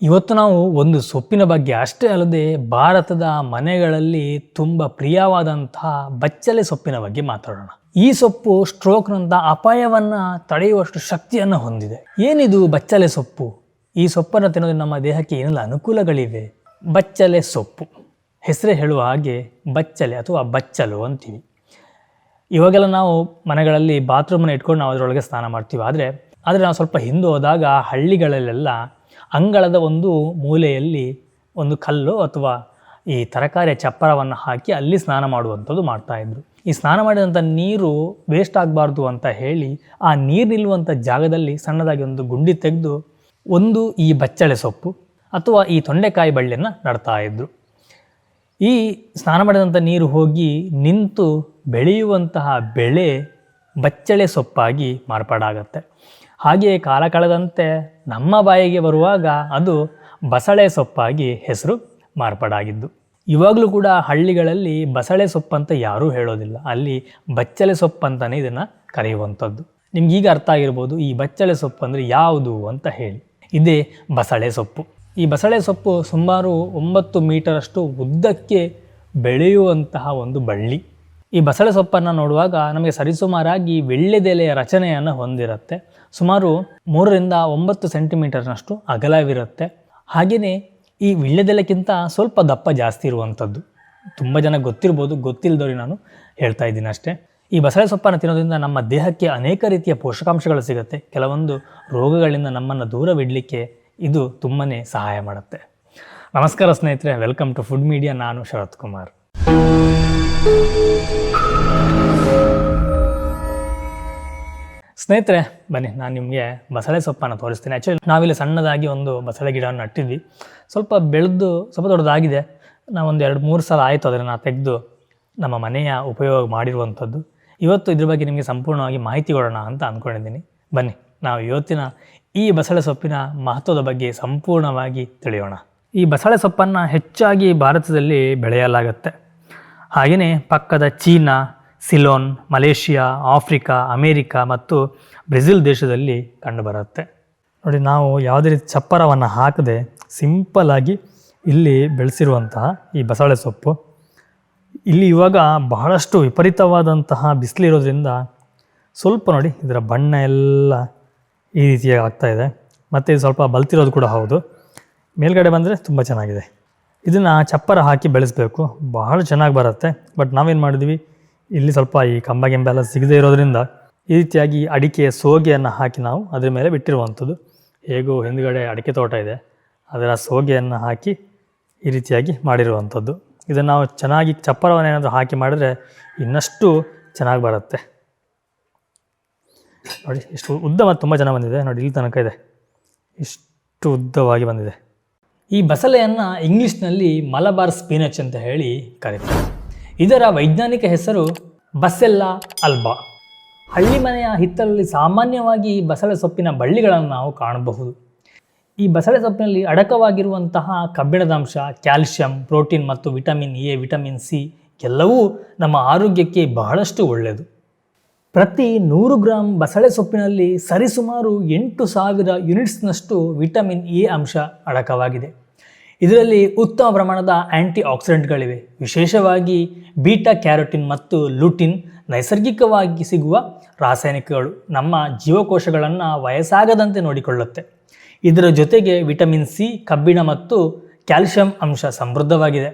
ಇವತ್ತು ನಾವು ಒಂದು ಸೊಪ್ಪಿನ ಬಗ್ಗೆ ಅಷ್ಟೇ ಅಲ್ಲದೆ ಭಾರತದ ಮನೆಗಳಲ್ಲಿ ತುಂಬ ಪ್ರಿಯವಾದಂತಹ ಬಚ್ಚಲೆ ಸೊಪ್ಪಿನ ಬಗ್ಗೆ ಮಾತಾಡೋಣ. ಈ ಸೊಪ್ಪು ಸ್ಟ್ರೋಕ್ನಂಥ ಅಪಾಯವನ್ನು ತಡೆಯುವಷ್ಟು ಶಕ್ತಿಯನ್ನು ಹೊಂದಿದೆ. ಏನಿದು ಬಚ್ಚಲೆ ಸೊಪ್ಪು? ಈ ಸೊಪ್ಪನ್ನು ತಿನ್ನೋದ್ರಿಂದ ನಮ್ಮ ದೇಹಕ್ಕೆ ಏನೆಲ್ಲ ಅನುಕೂಲಗಳಿವೆ? ಬಚ್ಚಲೆ ಸೊಪ್ಪು ಹೆಸರೇ ಹೇಳುವ ಹಾಗೆ ಬಚ್ಚಲೆ ಅಥವಾ ಬಚ್ಚಲು ಅಂತೀವಿ. ಇವಾಗೆಲ್ಲ ನಾವು ಮನೆಗಳಲ್ಲಿ ಬಾತ್ರೂಮನ್ನು ಇಟ್ಕೊಂಡು ನಾವು ಅದರೊಳಗೆ ಸ್ನಾನ ಮಾಡ್ತೀವಿ. ಆದರೆ ನಾವು ಸ್ವಲ್ಪ ಹಿಂದೆ ಹೋದಾಗ ಹಳ್ಳಿಗಳಲ್ಲೆಲ್ಲ ಅಂಗಳದ ಒಂದು ಮೂಲೆಯಲ್ಲಿ ಒಂದು ಕಲ್ಲು ಅಥವಾ ಈ ತರಕಾರಿಯ ಚಪ್ಪರವನ್ನು ಹಾಕಿ ಅಲ್ಲಿ ಸ್ನಾನ ಮಾಡುವಂಥದ್ದು ಮಾಡ್ತಾಯಿದ್ರು. ಈ ಸ್ನಾನ ಮಾಡಿದಂಥ ನೀರು ವೇಸ್ಟ್ ಆಗಬಾರ್ದು ಅಂತ ಹೇಳಿ ಆ ನೀರು ನಿಲ್ಲುವಂಥ ಜಾಗದಲ್ಲಿ ಸಣ್ಣದಾಗಿ ಒಂದು ಗುಂಡಿ ತೆಗೆದು ಒಂದು ಈ ಬಚ್ಚಳೆ ಸೊಪ್ಪು ಅಥವಾ ಈ ತೊಂಡೆಕಾಯಿ ಬಳ್ಳಿಯನ್ನು ನಡ್ತಾಯಿದ್ರು. ಈ ಸ್ನಾನ ಮಾಡಿದಂಥ ನೀರು ಹೋಗಿ ನಿಂತು ಬೆಳೆಯುವಂತಹ ಬೆಳೆ ಬಚ್ಚಳೆ ಸೊಪ್ಪಾಗಿ ಮಾರ್ಪಾಡಾಗತ್ತೆ. ಹಾಗೆಯೇ ಕಾಲ ಕಳೆದಂತೆ ನಮ್ಮ ಬಾಯಿಗೆ ಬರುವಾಗ ಅದು ಬಸಳೆ ಸೊಪ್ಪಾಗಿ ಹೆಸರು ಮಾರ್ಪಾಡಾಗಿದ್ದು. ಇವಾಗಲೂ ಕೂಡ ಹಳ್ಳಿಗಳಲ್ಲಿ ಬಸಳೆ ಸೊಪ್ಪಂತ ಯಾರೂ ಹೇಳೋದಿಲ್ಲ, ಅಲ್ಲಿ ಬಚ್ಚಳೆ ಸೊಪ್ಪಂತಲೇ ಇದನ್ನು ಕರೆಯುವಂಥದ್ದು. ನಿಮ್ಗೀಗ ಅರ್ಥ ಆಗಿರ್ಬೋದು ಈ ಬಚ್ಚಳೆ ಸೊಪ್ಪು ಅಂದರೆ ಯಾವುದು ಅಂತ ಹೇಳಿ. ಇದೇ ಬಸಳೆ ಸೊಪ್ಪು. ಈ ಬಸಳೆ ಸೊಪ್ಪು ಸುಮಾರು 9 ಮೀಟರಷ್ಟು ಉದ್ದಕ್ಕೆ ಬೆಳೆಯುವಂತಹ ಒಂದು ಬಳ್ಳಿ. ಈ ಬಸಳೆ ಸೊಪ್ಪನ್ನು ನೋಡುವಾಗ ನಮಗೆ ಸರಿಸುಮಾರಾಗಿ ವೀಳ್ಯದೆಲೆಯ ರಚನೆಯನ್ನು ಹೊಂದಿರುತ್ತೆ. ಸುಮಾರು 3ರಿಂದ 9 ಸೆಂಟಿಮೀಟರ್ನಷ್ಟು ಅಗಲವಿರುತ್ತೆ. ಹಾಗೆಯೇ ಈ ವೀಳ್ಯದೆಲೆಗಿಂತ ಸ್ವಲ್ಪ ದಪ್ಪ ಜಾಸ್ತಿ ಇರುವಂಥದ್ದು. ತುಂಬ ಜನ ಗೊತ್ತಿರ್ಬೋದು, ಗೊತ್ತಿಲ್ಲದವ್ರಿಗೆ ನಾನು ಹೇಳ್ತಾ ಇದ್ದೀನಿ ಅಷ್ಟೇ. ಈ ಬಸಳೆ ಸೊಪ್ಪನ್ನು ತಿನ್ನೋದ್ರಿಂದ ನಮ್ಮ ದೇಹಕ್ಕೆ ಅನೇಕ ರೀತಿಯ ಪೋಷಕಾಂಶಗಳು ಸಿಗುತ್ತೆ. ಕೆಲವೊಂದು ರೋಗಗಳಿಂದ ನಮ್ಮನ್ನು ದೂರವಿಡಲಿಕ್ಕೆ ಇದು ತುಂಬಾ ಸಹಾಯ ಮಾಡುತ್ತೆ. ನಮಸ್ಕಾರ ಸ್ನೇಹಿತರೆ, ವೆಲ್ಕಮ್ ಟು ಫುಡ್ ಮೀಡಿಯಾ. ನಾನು ಶರತ್ ಕುಮಾರ್. ಸ್ನೇಹಿತರೆ ಬನ್ನಿ, ನಾನು ನಿಮಗೆ ಬಸಳೆ ಸೊಪ್ಪನ್ನು ತೋರಿಸ್ತೀನಿ. ಆ್ಯಕ್ಚುಲಿ ನಾವಿಲ್ಲಿ ಸಣ್ಣದಾಗಿ ಒಂದು ಬಸಳೆ ಗಿಡವನ್ನು ನಟ್ಟಿದ್ವಿ. ಸ್ವಲ್ಪ ಬೆಳೆದು ಸ್ವಲ್ಪ ದೊಡ್ಡದಾಗಿದೆ. ನಾವೊಂದು 2-3 ಸಲ ಆಯಿತು ಅದನ್ನು ತೆಗೆದು ನಮ್ಮ ಮನೆಯ ಉಪಯೋಗ ಮಾಡಿರುವಂಥದ್ದು. ಇವತ್ತು ಇದ್ರ ಬಗ್ಗೆ ನಿಮಗೆ ಸಂಪೂರ್ಣವಾಗಿ ಮಾಹಿತಿ ಕೊಡೋಣ ಅಂತ ಅಂದ್ಕೊಂಡಿದ್ದೀನಿ. ಬನ್ನಿ, ನಾವು ಇವತ್ತಿನ ಈ ಬಸಳೆ ಸೊಪ್ಪಿನ ಮಹತ್ವದ ಬಗ್ಗೆ ಸಂಪೂರ್ಣವಾಗಿ ತಿಳಿಯೋಣ. ಈ ಬಸಳೆ ಸೊಪ್ಪನ್ನು ಹೆಚ್ಚಾಗಿ ಭಾರತದಲ್ಲಿ ಬೆಳೆಯಲಾಗುತ್ತೆ. ಹಾಗೆಯೇ ಪಕ್ಕದ China, Ceylon, Malaysia, Africa, America ಮತ್ತು ಬ್ರೆಜಿಲ್ ದೇಶದಲ್ಲಿ ಕಂಡುಬರುತ್ತೆ. ನೋಡಿ, ನಾವು ಯಾವುದೇ ರೀತಿ ಚಪ್ಪರವನ್ನು ಹಾಕದೆ ಸಿಂಪಲ್ಲಾಗಿ ಇಲ್ಲಿ ಬೆಳೆಸಿರುವಂತಹ ಈ ಬಸಳೆ ಸೊಪ್ಪು ಇಲ್ಲಿ ಇವಾಗ ಬಹಳಷ್ಟು ವಿಪರೀತವಾದಂತಹ ಬಿಸಿಲಿರೋದ್ರಿಂದ ಸ್ವಲ್ಪ ನೋಡಿ ಇದರ ಬಣ್ಣ ಎಲ್ಲ ಈ ರೀತಿಯಾಗಿ ಆಗ್ತಾಯಿದೆ. ಮತ್ತು ಇದು ಸ್ವಲ್ಪ ಬಲ್ತಿರೋದು ಕೂಡ ಹೌದು. ಮೇಲ್ಗಡೆ ಬಂದರೆ ತುಂಬ ಚೆನ್ನಾಗಿದೆ. ಇದನ್ನು ಚಪ್ಪರ ಹಾಕಿ ಬೆಳೆಸಬೇಕು, ಬಹಳ ಚೆನ್ನಾಗಿ ಬರುತ್ತೆ. ಬಟ್ ನಾವೇನು ಮಾಡಿದ್ವಿ, ಇಲ್ಲಿ ಸ್ವಲ್ಪ ಈ ಕಂಬ ಗೆಂಬೆಲ್ಲ ಸಿಗದೇ ಇರೋದ್ರಿಂದ ಈ ರೀತಿಯಾಗಿ ಅಡಿಕೆಯ ಸೋಗೆಯನ್ನು ಹಾಕಿ ನಾವು ಅದ್ರ ಮೇಲೆ ಬಿಟ್ಟಿರುವಂಥದ್ದು. ಹೇಗೂ ಹಿಂದುಗಡೆ ಅಡಿಕೆ ತೋಟ ಇದೆ, ಅದರ ಸೋಗೆಯನ್ನು ಹಾಕಿ ಈ ರೀತಿಯಾಗಿ ಮಾಡಿರುವಂಥದ್ದು. ಇದನ್ನು ನಾವು ಚೆನ್ನಾಗಿ ಚಪ್ಪರವನ್ನು ಏನಾದರೂ ಹಾಕಿ ಮಾಡಿದ್ರೆ ಇನ್ನಷ್ಟು ಚೆನ್ನಾಗಿ ಬರುತ್ತೆ. ನೋಡಿ, ಇಷ್ಟು ಉದ್ದ ಮತ್ತು ತುಂಬ ಚೆನ್ನಾಗಿ ಬಂದಿದೆ. ನೋಡಿ, ಇಲ್ಲಿ ತನಕ ಇದೆ, ಇಷ್ಟು ಉದ್ದವಾಗಿ ಬಂದಿದೆ. ಈ ಬಸಳೆಯನ್ನು ಇಂಗ್ಲೀಷ್ನಲ್ಲಿ ಮಲಬಾರ್ ಸ್ಪಿನಚ್ ಅಂತ ಹೇಳಿ ಕರೀತಾರೆ. ಇದರ ವೈಜ್ಞಾನಿಕ ಹೆಸರು ಬಸೆಲ್ಲಾ ಅಲ್ಬಾ. ಹಳ್ಳಿ ಮನೆಯ ಹಿತ್ತಲಲ್ಲಿ ಸಾಮಾನ್ಯವಾಗಿ ಬಸಳೆ ಸೊಪ್ಪಿನ ಬಳ್ಳಿಗಳನ್ನು ನಾವು ಕಾಣಬಹುದು. ಈ ಬಸಳೆ ಸೊಪ್ಪಿನಲ್ಲಿ ಅಡಕವಾಗಿರುವಂತಹ ಕಬ್ಬಿಣದಂಶ, ಕ್ಯಾಲ್ಶಿಯಂ, ಪ್ರೋಟೀನ್ ಮತ್ತು ವಿಟಮಿನ್ ಎ, ವಿಟಮಿನ್ ಸಿ ಎಲ್ಲವೂ ನಮ್ಮ ಆರೋಗ್ಯಕ್ಕೆ ಬಹಳಷ್ಟು ಒಳ್ಳೆಯದು. ಪ್ರತಿ 100 ಗ್ರಾಂ ಬಸಳೆ ಸೊಪ್ಪಿನಲ್ಲಿ ಸರಿಸುಮಾರು 8,000 ಯೂನಿಟ್ಸ್ನಷ್ಟು ವಿಟಮಿನ್ ಎ ಅಂಶ ಅಡಕವಾಗಿದೆ. ಇದರಲ್ಲಿ ಉತ್ತಮ ಪ್ರಮಾಣದ ಆ್ಯಂಟಿ ಆಕ್ಸಿಡೆಂಟ್ಗಳಿವೆ. ವಿಶೇಷವಾಗಿ ಬೀಟಾ ಕ್ಯಾರೋಟಿನ್ ಮತ್ತು ಲುಟಿನ್ ನೈಸರ್ಗಿಕವಾಗಿ ಸಿಗುವ ರಾಸಾಯನಿಕಗಳು ನಮ್ಮ ಜೀವಕೋಶಗಳನ್ನು ವಯಸ್ಸಾಗದಂತೆ ನೋಡಿಕೊಳ್ಳುತ್ತೆ. ಇದರ ಜೊತೆಗೆ ವಿಟಮಿನ್ ಸಿ, ಕಬ್ಬಿಣ ಮತ್ತು ಕ್ಯಾಲ್ಶಿಯಂ ಅಂಶ ಸಮೃದ್ಧವಾಗಿದೆ.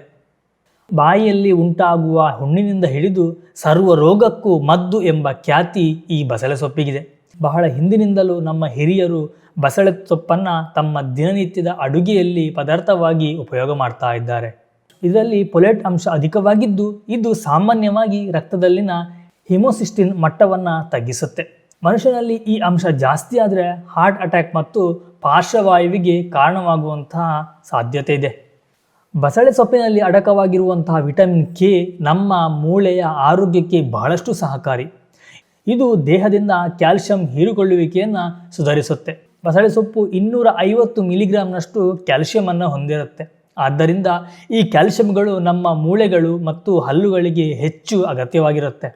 ಬಾಯಿಯಲ್ಲಿ ಉಂಟಾಗುವ ಹುಣ್ಣಿನಿಂದ ಹಿಡಿದು ಸರ್ವ ರೋಗಕ್ಕೂ ಮದ್ದು ಎಂಬ ಖ್ಯಾತಿ ಈ ಬಸಳೆ ಸೊಪ್ಪಿಗಿದೆ. ಬಹಳ ಹಿಂದಿನಿಂದಲೂ ನಮ್ಮ ಹಿರಿಯರು ಬಸಳೆ ಸೊಪ್ಪನ್ನು ತಮ್ಮ ದಿನನಿತ್ಯದ ಅಡುಗೆಯಲ್ಲಿ ಪದಾರ್ಥವಾಗಿ ಉಪಯೋಗ ಮಾಡ್ತಾ ಇದ್ದಾರೆ. ಇದರಲ್ಲಿ ಪೊಲೆಟ್ ಅಂಶ ಅಧಿಕವಾಗಿದ್ದು ಇದು ಸಾಮಾನ್ಯವಾಗಿ ರಕ್ತದಲ್ಲಿನ ಹಿಮೋಸಿಸ್ಟಿನ್ ಮಟ್ಟವನ್ನು ತಗ್ಗಿಸುತ್ತೆ. ಮನುಷ್ಯನಲ್ಲಿ ಈ ಅಂಶ ಜಾಸ್ತಿ ಆದರೆ ಹಾರ್ಟ್ ಅಟ್ಯಾಕ್ ಮತ್ತು ಪಾರ್ಶ್ವವಾಯುವಿಗೆ ಕಾರಣವಾಗುವಂತಹ ಸಾಧ್ಯತೆ ಇದೆ. ಬಸಳೆ ಸೊಪ್ಪಿನಲ್ಲಿ ಅಡಕವಾಗಿರುವಂತಹ ವಿಟಮಿನ್ ಕೆ ನಮ್ಮ ಮೂಳೆಯ ಆರೋಗ್ಯಕ್ಕೆ ಬಹಳಷ್ಟು ಸಹಕಾರಿ. ಇದು ದೇಹದಿಂದ ಕ್ಯಾಲ್ಶಿಯಂ ಹೀರಿಕೊಳ್ಳುವಿಕೆಯನ್ನು ಸುಧಾರಿಸುತ್ತೆ. ಬಸಳೆ ಸೊಪ್ಪು 250 ಮಿಲಿಗ್ರಾಂನಷ್ಟು ಕ್ಯಾಲ್ಶಿಯಮನ್ನು ಹೊಂದಿರುತ್ತೆ. ಆದ್ದರಿಂದ ಈ ಕ್ಯಾಲ್ಶಿಯಂಗಳು ನಮ್ಮ ಮೂಳೆಗಳು ಮತ್ತು ಹಲ್ಲುಗಳಿಗೆ ಹೆಚ್ಚು ಅಗತ್ಯವಾಗಿರುತ್ತೆ.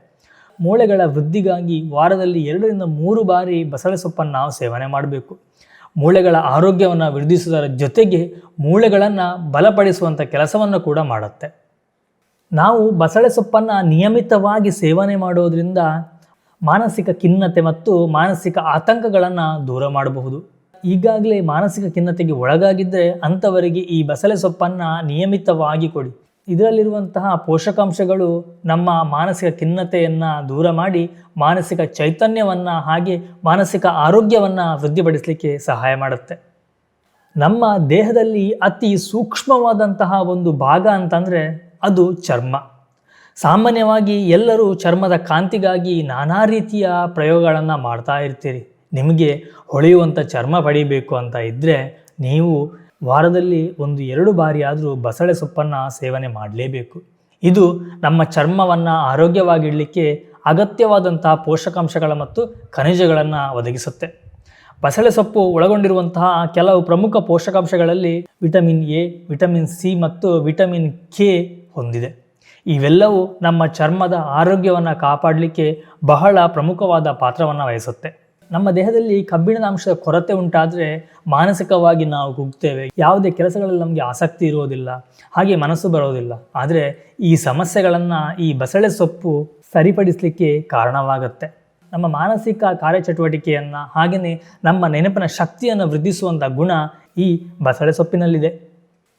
ಮೂಳೆಗಳ ವೃದ್ಧಿಗಾಗಿ ವಾರದಲ್ಲಿ 2ರಿಂದ 3 ಬಾರಿ ಬಸಳೆ ಸೊಪ್ಪನ್ನು ನಾವು ಸೇವನೆ ಮಾಡಬೇಕು. ಮೂಳೆಗಳ ಆರೋಗ್ಯವನ್ನು ವೃದ್ಧಿಸುವುದರ ಜೊತೆಗೆ ಮೂಳೆಗಳನ್ನು ಬಲಪಡಿಸುವಂಥ ಕೆಲಸವನ್ನು ಕೂಡ ಮಾಡುತ್ತೆ. ನಾವು ಬಸಳೆ ಸೊಪ್ಪನ್ನು ನಿಯಮಿತವಾಗಿ ಸೇವನೆ ಮಾಡೋದ್ರಿಂದ ಮಾನಸಿಕ ಖಿನ್ನತೆ ಮತ್ತು ಮಾನಸಿಕ ಆತಂಕಗಳನ್ನು ದೂರ ಮಾಡಬಹುದು. ಈಗಾಗಲೇ ಮಾನಸಿಕ ಖಿನ್ನತೆಗೆ ಒಳಗಾಗಿದ್ದರೆ ಅಂಥವರಿಗೆ ಈ ಬಸಳೆ ಸೊಪ್ಪನ್ನು ನಿಯಮಿತವಾಗಿ ಕೊಡಿ. ಇದರಲ್ಲಿರುವಂತಹ ಪೋಷಕಾಂಶಗಳು ನಮ್ಮ ಮಾನಸಿಕ ಖಿನ್ನತೆಯನ್ನು ದೂರ ಮಾಡಿ ಮಾನಸಿಕ ಚೈತನ್ಯವನ್ನು ಹಾಗೆ ಮಾನಸಿಕ ಆರೋಗ್ಯವನ್ನು ವೃದ್ಧಿಪಡಿಸಲಿಕ್ಕೆ ಸಹಾಯ ಮಾಡುತ್ತೆ. ನಮ್ಮ ದೇಹದಲ್ಲಿ ಅತಿ ಸೂಕ್ಷ್ಮವಾದಂತಹ ಒಂದು ಭಾಗ ಅಂತಂದರೆ ಅದು ಚರ್ಮ. ಸಾಮಾನ್ಯವಾಗಿ ಎಲ್ಲರೂ ಚರ್ಮದ ಕಾಂತಿಗಾಗಿ ನಾನಾ ರೀತಿಯ ಪ್ರಯೋಗಗಳನ್ನು ಮಾಡ್ತಾ ಇರ್ತೀರಿ. ನಿಮಗೆ ಹೊಳೆಯುವಂಥ ಚರ್ಮ ಪಡಿಬೇಕು ಅಂತ ಇದ್ದರೆ ನೀವು ವಾರದಲ್ಲಿ 1-2 ಬಾರಿ ಆದರೂ ಬಸಳೆ ಸೊಪ್ಪನ್ನು ಸೇವನೆ ಮಾಡಲೇಬೇಕು. ಇದು ನಮ್ಮ ಚರ್ಮವನ್ನು ಆರೋಗ್ಯವಾಗಿಡಲಿಕ್ಕೆ ಅಗತ್ಯವಾದಂತಹ ಪೋಷಕಾಂಶಗಳ ಮತ್ತು ಖನಿಜಗಳನ್ನು ಒದಗಿಸುತ್ತೆ. ಬಸಳೆ ಸೊಪ್ಪು ಒಳಗೊಂಡಿರುವಂತಹ ಕೆಲವು ಪ್ರಮುಖ ಪೋಷಕಾಂಶಗಳಲ್ಲಿ ವಿಟಮಿನ್ ಎ, ವಿಟಮಿನ್ ಸಿ ಮತ್ತು ವಿಟಮಿನ್ ಕೆ ಹೊಂದಿದೆ. ಇವೆಲ್ಲವೂ ನಮ್ಮ ಚರ್ಮದ ಆರೋಗ್ಯವನ್ನು ಕಾಪಾಡಲಿಕ್ಕೆ ಬಹಳ ಪ್ರಮುಖವಾದ ಪಾತ್ರವನ್ನು ವಹಿಸುತ್ತೆ. ನಮ್ಮ ದೇಹದಲ್ಲಿ ಕಬ್ಬಿಣದ ಅಂಶದ ಕೊರತೆ ಉಂಟಾದರೆ ಮಾನಸಿಕವಾಗಿ ನಾವು ಕುಗ್ತೇವೆ, ಯಾವುದೇ ಕೆಲಸಗಳಲ್ಲಿ ನಮಗೆ ಆಸಕ್ತಿ ಇರೋದಿಲ್ಲ, ಹಾಗೆ ಮನಸ್ಸು ಬರೋದಿಲ್ಲ. ಆದರೆ ಈ ಸಮಸ್ಯೆಗಳನ್ನು ಈ ಬಸಳೆ ಸೊಪ್ಪು ಸರಿಪಡಿಸಲಿಕ್ಕೆ ಕಾರಣವಾಗುತ್ತೆ. ನಮ್ಮ ಮಾನಸಿಕ ಕಾರ್ಯಚಟುವಟಿಕೆಯನ್ನು ಹಾಗೆಯೇ ನಮ್ಮ ನೆನಪಿನ ಶಕ್ತಿಯನ್ನು ವೃದ್ಧಿಸುವಂಥ ಗುಣ ಈ ಬಸಳೆ ಸೊಪ್ಪಿನಲ್ಲಿದೆ.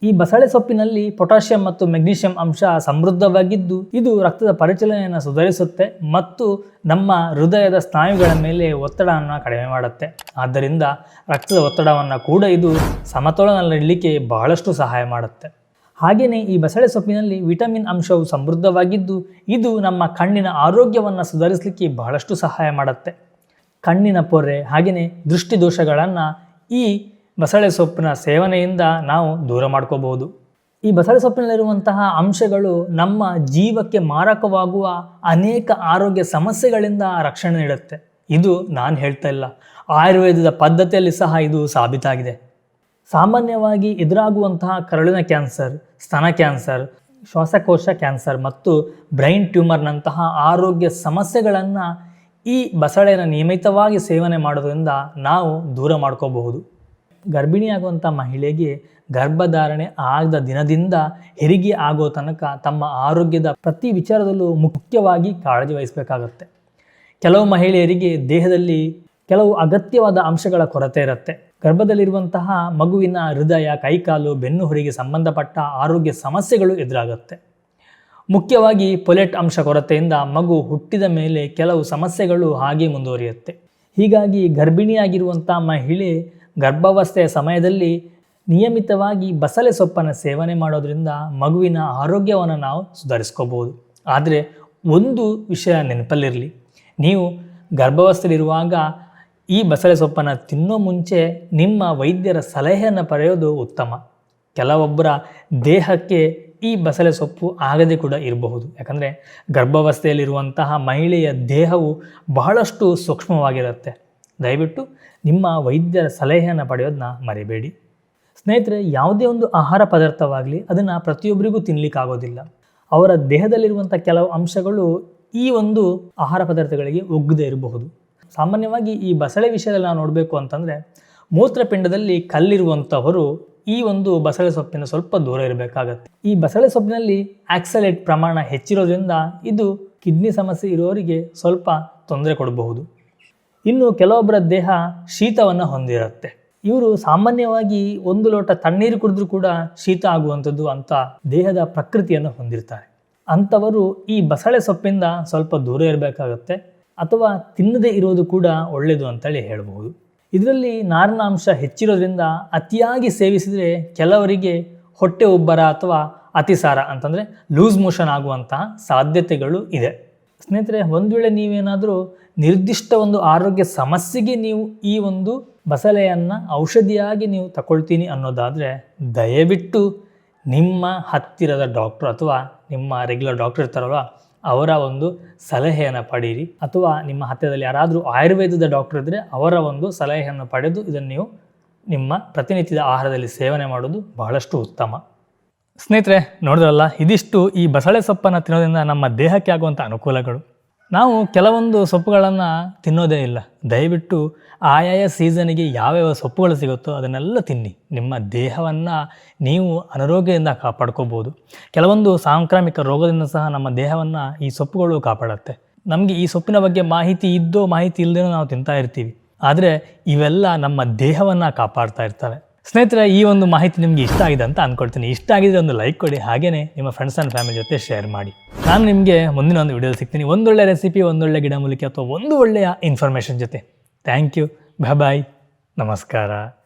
ಈ ಬಸಳೆ ಸೊಪ್ಪಿನಲ್ಲಿ ಪೊಟ್ಯಾಷಿಯಂ ಮತ್ತು ಮೆಗ್ನೀಷಿಯಂ ಅಂಶ ಸಮೃದ್ಧವಾಗಿದ್ದು ಇದು ರಕ್ತದ ಪರಿಚಲನೆಯನ್ನು ಸುಧಾರಿಸುತ್ತೆ ಮತ್ತು ನಮ್ಮ ಹೃದಯದ ಸ್ನಾಯುಗಳ ಮೇಲೆ ಒತ್ತಡವನ್ನು ಕಡಿಮೆ ಮಾಡುತ್ತೆ. ಆದ್ದರಿಂದ ರಕ್ತದ ಒತ್ತಡವನ್ನು ಕೂಡ ಇದು ಸಮತೋಲನದಲ್ಲಿಡಲಿಕ್ಕೆ ಬಹಳಷ್ಟು ಸಹಾಯ ಮಾಡುತ್ತೆ. ಹಾಗೆಯೇ ಈ ಬಸಳೆ ಸೊಪ್ಪಿನಲ್ಲಿ ವಿಟಮಿನ್ ಅಂಶವು ಸಮೃದ್ಧವಾಗಿದ್ದು ಇದು ನಮ್ಮ ಕಣ್ಣಿನ ಆರೋಗ್ಯವನ್ನು ಸುಧಾರಿಸಲಿಕ್ಕೆ ಬಹಳಷ್ಟು ಸಹಾಯ ಮಾಡುತ್ತೆ. ಕಣ್ಣಿನ ಪೊರೆ ಹಾಗೆಯೇ ದೃಷ್ಟಿದೋಷಗಳನ್ನು ಈ ಬಸಳೆ ಸೊಪ್ಪಿನ ಸೇವನೆಯಿಂದ ನಾವು ದೂರ ಮಾಡ್ಕೋಬಹುದು. ಈ ಬಸಳೆ ಸೊಪ್ಪಿನಲ್ಲಿರುವಂತಹ ಅಂಶಗಳು ನಮ್ಮ ಜೀವಕ್ಕೆ ಮಾರಕವಾಗುವ ಅನೇಕ ಆರೋಗ್ಯ ಸಮಸ್ಯೆಗಳಿಂದ ರಕ್ಷಣೆ ನೀಡುತ್ತೆ. ಇದು ನಾನು ಹೇಳ್ತಾ ಇಲ್ಲ, ಆಯುರ್ವೇದದ ಪದ್ಧತಿಯಲ್ಲಿ ಸಹ ಇದು ಸಾಬೀತಾಗಿದೆ. ಸಾಮಾನ್ಯವಾಗಿ ಎದುರಾಗುವಂತಹ ಕರುಳಿನ ಕ್ಯಾನ್ಸರ್, ಸ್ತನ ಕ್ಯಾನ್ಸರ್, ಶ್ವಾಸಕೋಶ ಕ್ಯಾನ್ಸರ್ ಮತ್ತು ಬ್ರೈನ್ ಟ್ಯೂಮರ್ನಂತಹ ಆರೋಗ್ಯ ಸಮಸ್ಯೆಗಳನ್ನು ಈ ಬಸಳೆಯನ್ನು ನಿಯಮಿತವಾಗಿ ಸೇವನೆ ಮಾಡೋದ್ರಿಂದ ನಾವು ದೂರ ಮಾಡ್ಕೋಬಹುದು. ಗರ್ಭಿಣಿಯಾಗುವಂಥ ಮಹಿಳೆಗೆ ಗರ್ಭಧಾರಣೆ ಆದ ದಿನದಿಂದ ಹೆರಿಗೆ ಆಗೋ ತನಕ ತಮ್ಮ ಆರೋಗ್ಯದ ಪ್ರತಿ ವಿಚಾರದಲ್ಲೂ ಮುಖ್ಯವಾಗಿ ಕಾಳಜಿ ವಹಿಸಬೇಕಾಗತ್ತೆ. ಕೆಲವು ಮಹಿಳೆಯರಿಗೆ ದೇಹದಲ್ಲಿ ಕೆಲವು ಅಗತ್ಯವಾದ ಅಂಶಗಳ ಕೊರತೆ ಇರುತ್ತೆ. ಗರ್ಭದಲ್ಲಿರುವಂತಹ ಮಗುವಿನ ಹೃದಯ, ಕೈಕಾಲು, ಬೆನ್ನು ಹುರಿಗೆ ಸಂಬಂಧಪಟ್ಟ ಆರೋಗ್ಯ ಸಮಸ್ಯೆಗಳು ಎದುರಾಗುತ್ತೆ. ಮುಖ್ಯವಾಗಿ ಫೋಲೇಟ್ ಅಂಶ ಕೊರತೆಯಿಂದ ಮಗು ಹುಟ್ಟಿದ ಮೇಲೆ ಕೆಲವು ಸಮಸ್ಯೆಗಳು ಹಾಗೆ ಮುಂದುವರಿಯುತ್ತೆ. ಹೀಗಾಗಿ ಗರ್ಭಿಣಿಯಾಗಿರುವಂಥ ಮಹಿಳೆ ಗರ್ಭಾವಸ್ಥೆಯ ಸಮಯದಲ್ಲಿ ನಿಯಮಿತವಾಗಿ ಬಸಳೆ ಸೊಪ್ಪನ್ನು ಸೇವನೆ ಮಾಡೋದ್ರಿಂದ ಮಗುವಿನ ಆರೋಗ್ಯವನ್ನು ನಾವು ಸುಧಾರಿಸ್ಕೋಬೋದು. ಆದರೆ ಒಂದು ವಿಷಯ ನೆನಪಲ್ಲಿರಲಿ, ನೀವು ಗರ್ಭಾವಸ್ಥೆಯಲ್ಲಿರುವಾಗ ಈ ಬಸಳೆ ಸೊಪ್ಪನ್ನು ತಿನ್ನೋ ಮುಂಚೆ ನಿಮ್ಮ ವೈದ್ಯರ ಸಲಹೆಯನ್ನು ಪಡೆಯೋದು ಉತ್ತಮ. ಕೆಲವೊಬ್ಬರ ದೇಹಕ್ಕೆ ಈ ಬಸಳೆ ಸೊಪ್ಪು ಆಗದೆ ಕೂಡ ಇರಬಹುದು. ಯಾಕಂದರೆ ಗರ್ಭಾವಸ್ಥೆಯಲ್ಲಿರುವಂತಹ ಮಹಿಳೆಯ ದೇಹವು ಬಹಳಷ್ಟು ಸೂಕ್ಷ್ಮವಾಗಿರುತ್ತೆ. ದಯವಿಟ್ಟು ನಿಮ್ಮ ವೈದ್ಯರ ಸಲಹೆಯನ್ನು ಪಡೆಯೋದನ್ನ ಮರಿಬೇಡಿ. ಸ್ನೇಹಿತರೆ, ಯಾವುದೇ ಒಂದು ಆಹಾರ ಪದಾರ್ಥವಾಗಲಿ ಅದನ್ನು ಪ್ರತಿಯೊಬ್ಬರಿಗೂ ತಿನ್ನಲಿಕ್ಕಾಗೋದಿಲ್ಲ. ಅವರ ದೇಹದಲ್ಲಿರುವಂಥ ಕೆಲವು ಅಂಶಗಳು ಈ ಒಂದು ಆಹಾರ ಪದಾರ್ಥಗಳಿಗೆ ಒಗ್ಗದೇ ಇರಬಹುದು. ಸಾಮಾನ್ಯವಾಗಿ ಈ ಬಸಳೆ ವಿಷಯದಲ್ಲಿ ನಾವು ನೋಡಬೇಕು ಅಂತಂದರೆ ಮೂತ್ರಪಿಂಡದಲ್ಲಿ ಕಲ್ಲಿರುವಂಥವರು ಈ ಒಂದು ಬಸಳೆ ಸೊಪ್ಪಿನ ಸ್ವಲ್ಪ ದೂರ ಇರಬೇಕಾಗತ್ತೆ. ಈ ಬಸಳೆ ಸೊಪ್ಪಿನಲ್ಲಿ ಆಕ್ಸಲೇಟ್ ಪ್ರಮಾಣ ಹೆಚ್ಚಿರೋದ್ರಿಂದ ಇದು ಕಿಡ್ನಿ ಸಮಸ್ಯೆ ಇರೋರಿಗೆ ಸ್ವಲ್ಪ ತೊಂದರೆ ಕೊಡಬಹುದು. ಇನ್ನು ಕೆಲವೊಬ್ಬರ ದೇಹ ಶೀತವನ್ನು ಹೊಂದಿರುತ್ತೆ. ಇವರು ಸಾಮಾನ್ಯವಾಗಿ 1 ಲೋಟ ತಣ್ಣೀರು ಕುಡಿದ್ರೂ ಕೂಡ ಶೀತ ಆಗುವಂಥದ್ದು ಅಂತ ದೇಹದ ಪ್ರಕೃತಿಯನ್ನು ಹೊಂದಿರ್ತಾರೆ. ಅಂಥವರು ಈ ಬಸಳೆ ಸೊಪ್ಪಿಂದ ಸ್ವಲ್ಪ ದೂರ ಇರಬೇಕಾಗತ್ತೆ ಅಥವಾ ತಿನ್ನದೇ ಇರೋದು ಕೂಡ ಒಳ್ಳೆಯದು ಅಂತೇಳಿ ಹೇಳ್ಬೋದು. ಇದರಲ್ಲಿ ನಾರಿನಾಂಶ ಹೆಚ್ಚಿರೋದ್ರಿಂದ ಅತಿಯಾಗಿ ಸೇವಿಸಿದರೆ ಕೆಲವರಿಗೆ ಹೊಟ್ಟೆ ಉಬ್ಬರ ಅಥವಾ ಅತಿಸಾರ ಅಂತಂದರೆ ಲೂಸ್ ಮೋಷನ್ ಆಗುವಂತಹ ಸಾಧ್ಯತೆಗಳು ಇದೆ. ಸ್ನೇಹಿತರೆ, ಒಂದು ವೇಳೆ ನೀವೇನಾದರೂ ನಿರ್ದಿಷ್ಟ ಒಂದು ಆರೋಗ್ಯ ಸಮಸ್ಯೆಗೆ ನೀವು ಈ ಒಂದು ಬಸಳೆಯನ್ನು ಔಷಧಿಯಾಗಿ ನೀವು ತಗೊಳ್ತೀನಿ ಅನ್ನೋದಾದರೆ ದಯವಿಟ್ಟು ನಿಮ್ಮ ಹತ್ತಿರದ ಡಾಕ್ಟರ್ ಅಥವಾ ನಿಮ್ಮ ರೆಗ್ಯುಲರ್ ಡಾಕ್ಟರ್ ಇರ್ತಾರಲ್ವ ಅವರ ಒಂದು ಸಲಹೆಯನ್ನು ಪಡೀರಿ. ಅಥವಾ ನಿಮ್ಮ ಹತ್ತಿರದಲ್ಲಿ ಯಾರಾದರೂ ಆಯುರ್ವೇದದ ಡಾಕ್ಟರ್ ಇದ್ದರೆ ಅವರ ಒಂದು ಸಲಹೆಯನ್ನು ಪಡೆದು ಇದನ್ನು ನೀವು ನಿಮ್ಮ ಪ್ರತಿನಿತ್ಯದ ಆಹಾರದಲ್ಲಿ ಸೇವನೆ ಮಾಡೋದು ಬಹಳಷ್ಟು ಉತ್ತಮ. ಸ್ನೇಹಿತರೆ, ನೋಡಿದ್ರಲ್ಲ, ಇದಿಷ್ಟು ಈ ಬಸಳೆ ಸೊಪ್ಪನ್ನು ತಿನ್ನೋದ್ರಿಂದ ನಮ್ಮ ದೇಹಕ್ಕೆ ಆಗುವಂಥ ಅನುಕೂಲಗಳು. ನಾವು ಕೆಲವೊಂದು ಸೊಪ್ಪುಗಳನ್ನು ತಿನ್ನೋದೇ ಇಲ್ಲ. ದಯವಿಟ್ಟು ಆಯಾಯ ಸೀಸನಿಗೆ ಯಾವ್ಯಾವ ಸೊಪ್ಪುಗಳು ಸಿಗುತ್ತೋ ಅದನ್ನೆಲ್ಲ ತಿನ್ನಿ. ನಿಮ್ಮ ದೇಹವನ್ನು ನೀವು ಅನಾರೋಗ್ಯದಿಂದ ಕಾಪಾಡ್ಕೋಬೋದು. ಕೆಲವೊಂದು ಸಾಂಕ್ರಾಮಿಕ ರೋಗದಿಂದ ಸಹ ನಮ್ಮ ದೇಹವನ್ನು ಈ ಸೊಪ್ಪುಗಳು ಕಾಪಾಡುತ್ತೆ. ನಮಗೆ ಈ ಸೊಪ್ಪಿನ ಬಗ್ಗೆ ಮಾಹಿತಿ ಇದ್ದೋ ಮಾಹಿತಿ ಇಲ್ಲದೇನೋ ನಾವು ತಿಂತಾ ಇರ್ತೀವಿ. ಆದರೆ ಇವೆಲ್ಲ ನಮ್ಮ ದೇಹವನ್ನು ಕಾಪಾಡ್ತಾ ಇರ್ತವೆ. ಸ್ನೇಹಿತರೆ, ಈ ಒಂದು ಮಾಹಿತಿ ನಿಮಗೆ ಇಷ್ಟ ಆಗಿದೆ ಅಂತ ಅಂದ್ಕೊಳ್ತೀನಿ. ಇಷ್ಟ ಆಗಿದ್ರೆ ಒಂದು ಲೈಕ್ ಕೊಡಿ, ಹಾಗೆಯೇ ನಿಮ್ಮ ಫ್ರೆಂಡ್ಸ್ ಆ್ಯಂಡ್ ಫ್ಯಾಮಿಲಿ ಜೊತೆ ಶೇರ್ ಮಾಡಿ. ನಾನು ನಿಮಗೆ ಮುಂದಿನ ಒಂದು ವಿಡಿಯೋದಲ್ಲಿ ಸಿಗ್ತೀನಿ, ಒಂದೊಳ್ಳೆ ರೆಸಿಪಿ, ಒಂದೊಳ್ಳೆ ಗಿಡಮೂಲಿಕೆ ಅಥವಾ ಒಂದು ಒಳ್ಳೆಯ ಇನ್ಫಾರ್ಮೇಷನ್ ಜೊತೆ. Thank you. ಬಾಯ್. ನಮಸ್ಕಾರ.